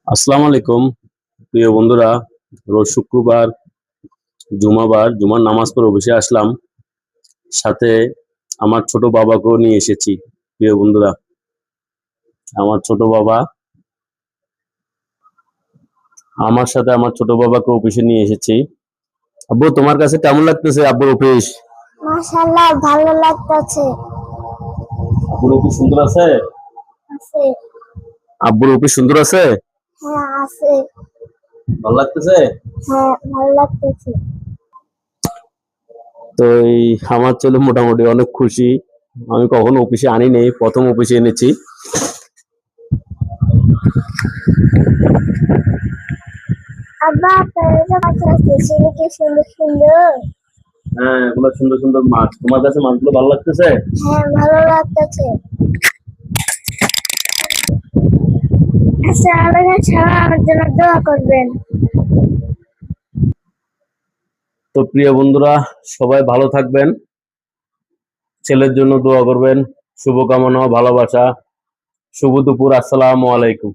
আসসালামু আলাইকুম প্রিয় বন্ধুরা। রোজ শুক্রবার জুমার নামাজ পড়ে অফিসে আসলাম। সাথে আমার ছোট বাবাকেও নিয়ে এসেছি। প্রিয় বন্ধুরা, আমার ছোট বাবা আমার সাথে আমার ছোট বাবাকে অফিসে নিয়ে এসেছি। আব্বু, তোমার কাছে কেমন লাগতেছে আব্বুর অফিস? মাশাআল্লাহ, ভালো লাগতাছে। আব্বুর অফিস সুন্দর আছে? আছে। আব্বুর অফিস সুন্দর আছে? হ্যাঁ, আছে। ভালো লাগতেছে? হ্যাঁ, ভালো লাগতেছে। তো এই আমার ছেলে মোটামুটি অনেক খুশি। আমি কখনো অফিসে আনি নেই, প্রথম অফিসে এনেছি। আব্বা, আপনার যে মাছ আছে সেগুলো কি সুন্দর সুন্দর? হ্যাঁ, এগুলো সুন্দর সুন্দর মাছ। তোমার কাছে মাছগুলো ভালো লাগতেছে? হ্যাঁ, ভালো লাগতেছে। আচ্ছা, আমাকে ছাড়া আমার জন্য দোয়া করবেন। তো প্রিয় বন্ধুরা, সবাই ভালো থাকবেন, ছেলের জন্য দোয়া করবেন। শুভকামনা, ভালোবাসা। শুভ দুপুর। আসসালামু আলাইকুম।